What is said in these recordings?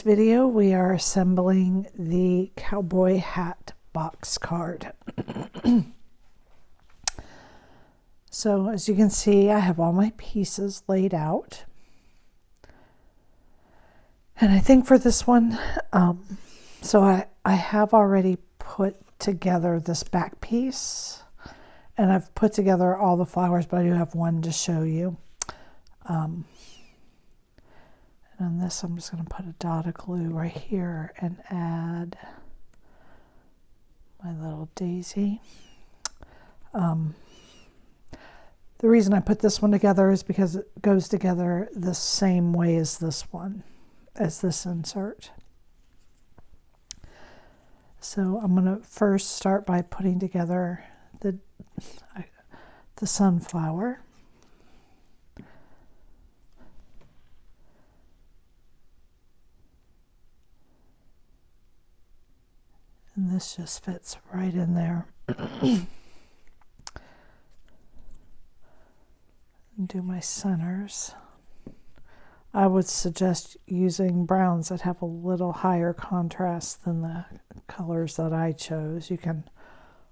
Video we are assembling the cowboy hat box card. So as you can see, I have all my pieces laid out, and I think for this one so I have already put together this back piece, and I've put together all the flowers, but I do have one to show you. And on this, I'm just going to put a dot of glue right here and add my little daisy. The reason I put this one together is because it goes together the same way as this one, as this insert. So I'm going to first start by putting together the sunflower. And this just fits right in there. And do my centers. I would suggest using browns that have a little higher contrast than the colors that I chose. You can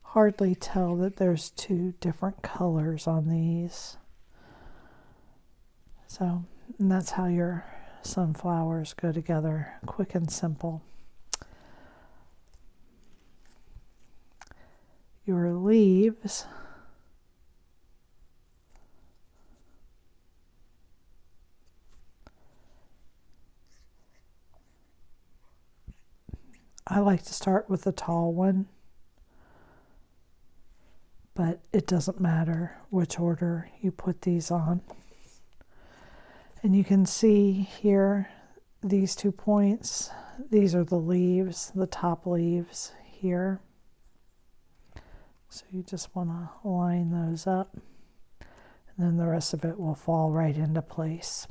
hardly tell that there's two different colors on these. So, and that's how your sunflowers go together, quick and simple. Your leaves, I like to start with the tall one, but it doesn't matter which order you put these on. And you can see here, these 2 points, these are the leaves, the top leaves here. So you just want to line those up, and then the rest of it will fall right into place.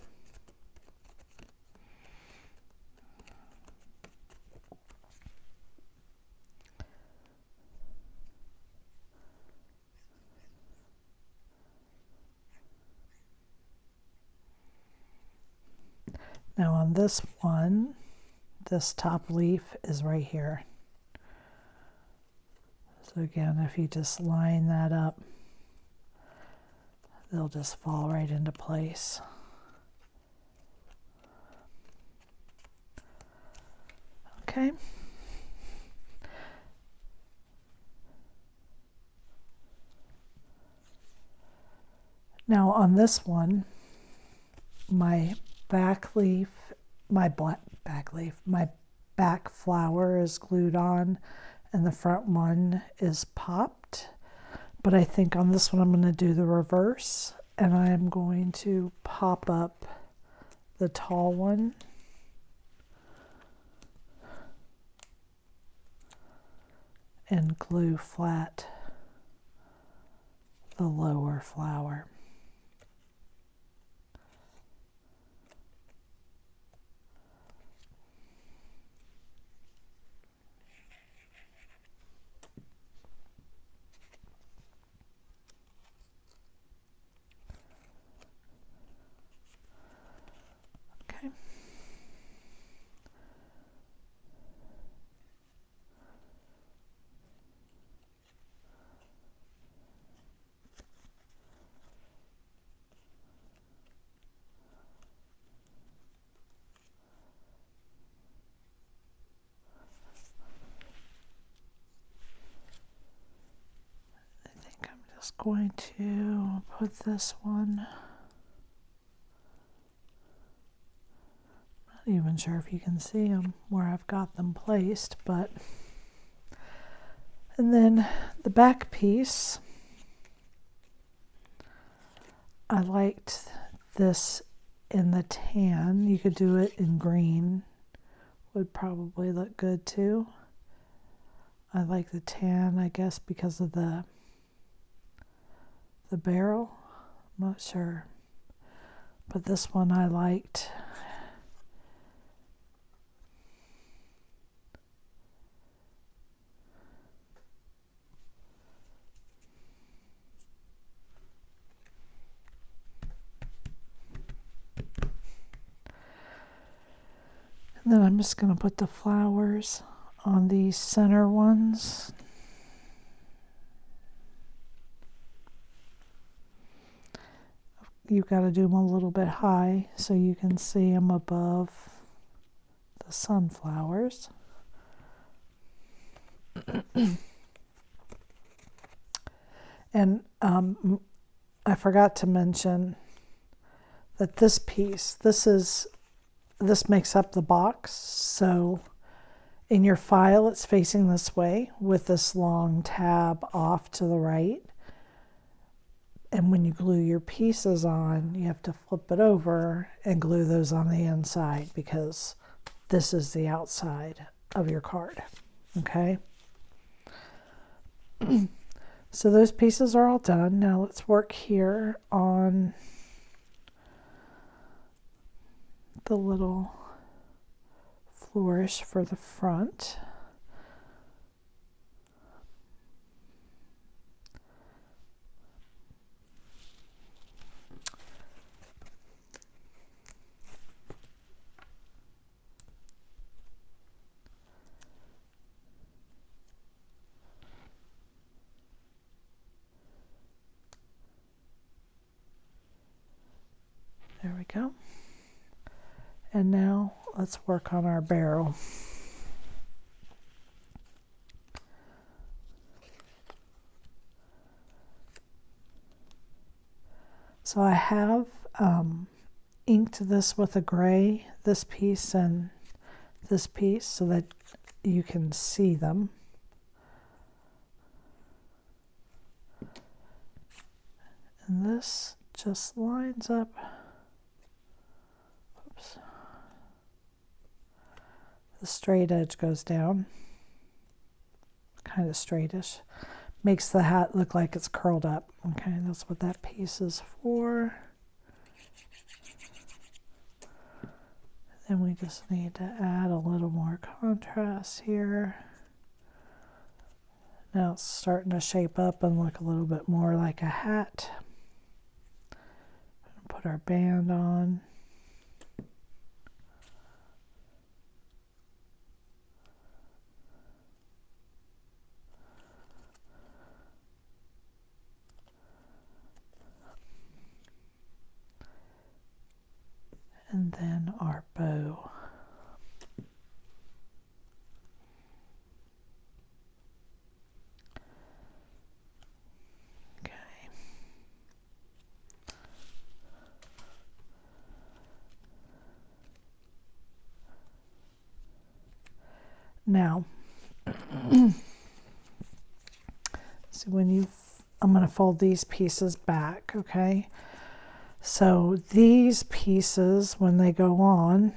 Now on this one, this top leaf is right here. So again, if you just line that up, they'll just fall right into place. Okay. Now on this one, my back leaf, my back flower is glued on, and the front one is popped. But I think on this one I'm going to do the reverse, and I'm going to pop up the tall one and glue flat the lower flower. Going to put this one, not even sure if you can see them where I've got them placed, but, and then the back piece, I liked this in the tan. You could do it in green, would probably look good too. I like the tan, I guess, because of the barrel. I'm not sure, but this one I liked. And then I'm just going to put the flowers on these center ones. You've got to do them a little bit high so you can see them above the sunflowers. And I forgot to mention that this piece, this makes up the box. So in your file, it's facing this way with this long tab off to the right. And when you glue your pieces on, you have to flip it over and glue those on the inside because this is the outside of your card. Okay? So those pieces are all done. Now let's work here on the little flourish for the front. There we go. And now let's work on our barrel. So I have inked this with a gray, this piece and this piece, so that you can see them. And this just lines up. Oops. The straight edge goes down, kind of straightish. Makes the hat look like it's curled up. Okay, that's what that piece is for. Then we just need to add a little more contrast here. Now it's starting to shape up and look a little bit more like a hat. Put our band on. And then our bow. Okay. Now, so I'm going to fold these pieces back, okay? So these pieces, when they go on,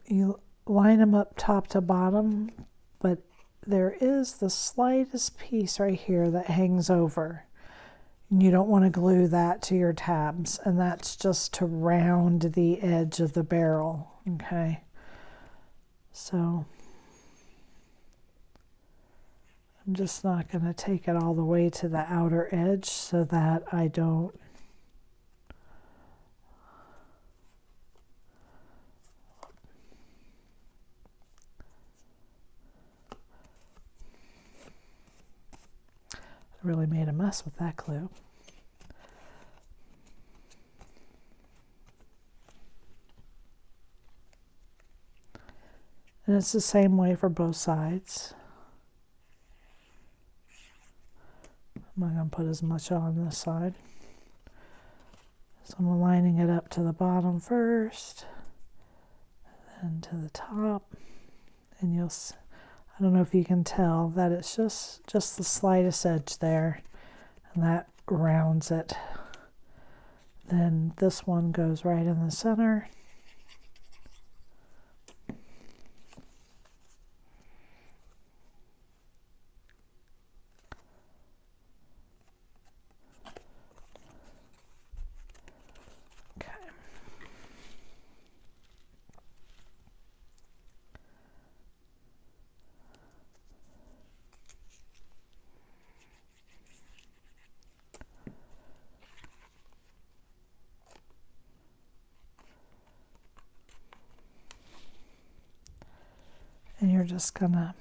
you line them up top to bottom, but there is the slightest piece right here that hangs over. And you don't want to glue that to your tabs, and that's just to round the edge of the barrel, okay? So I'm just not going to take it all the way to the outer edge so that I don't really made a mess with that glue. And it's the same way for both sides. I'm not going to put as much on this side. So I'm aligning it up to the bottom first, then to the top, and you'll see, I don't know if you can tell that it's just the slightest edge there, and that rounds it. Then this one goes right in the center. And you're just gonna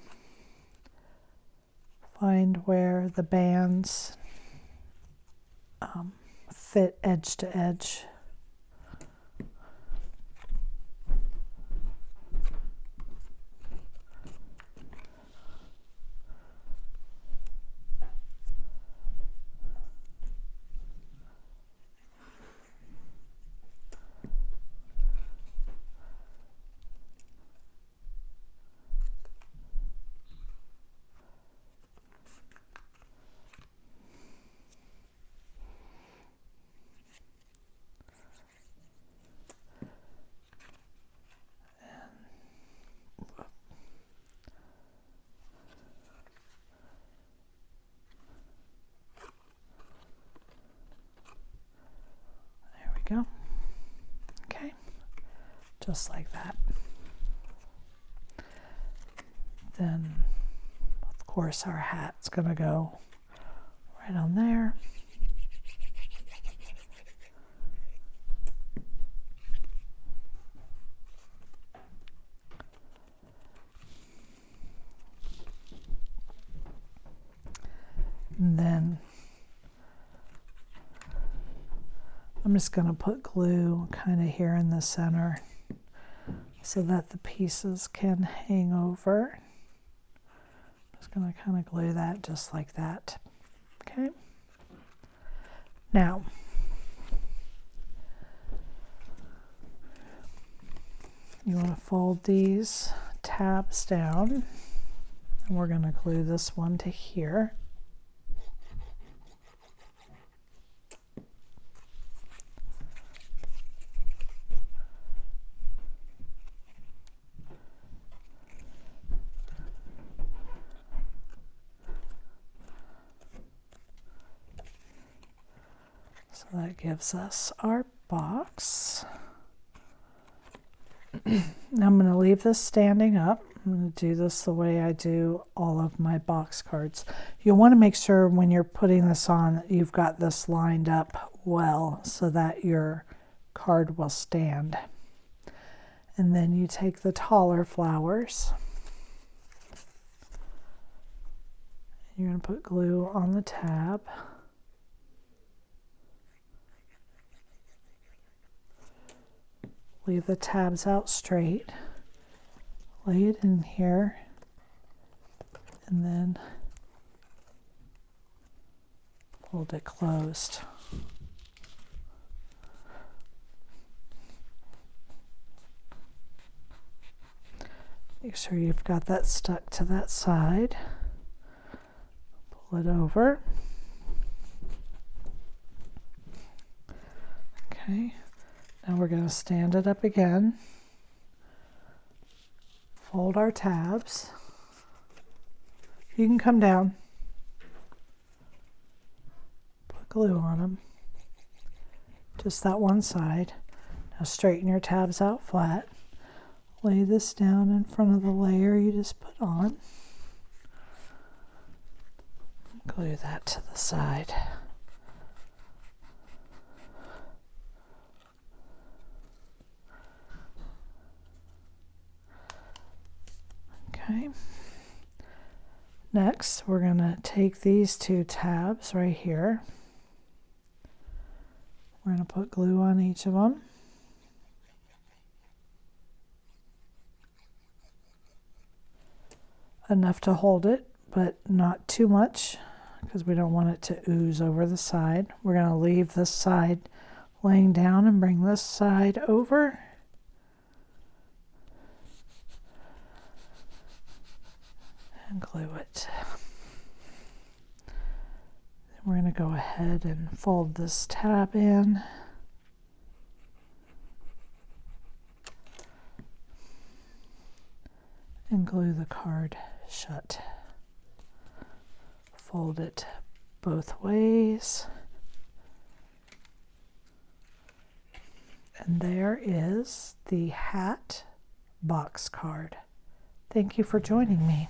find where the bands fit edge to edge. Go. Okay, just like that. Then, of course, our hat's going to go right on there. And then I'm just going to put glue kind of here in the center so that the pieces can hang over. I'm just going to kind of glue that just like that. Okay. Now, you want to fold these tabs down, and we're going to glue this one to here. So that gives us our box. Now I'm going to leave this standing up. I'm going to do this the way I do all of my box cards. You'll want to make sure when you're putting this on that you've got this lined up well so that your card will stand. And then you take the taller flowers. You're going to put glue on the tab. Leave the tabs out straight, lay it in here, and then fold it closed. Make sure you've got that stuck to that side. Pull it over. Okay. Now we're going to stand it up again, fold our tabs. You can come down, put glue on them, just that one side. Now straighten your tabs out flat, lay this down in front of the layer you just put on, glue that to the side. Okay. Next, we're going to take these two tabs right here. We're going to put glue on each of them. Enough to hold it, but not too much because we don't want it to ooze over the side. We're going to leave this side laying down and bring this side over. And glue it. Then we're going to go ahead and fold this tab in. And glue the card shut. Fold it both ways. And there is the hat box card. Thank you for joining me.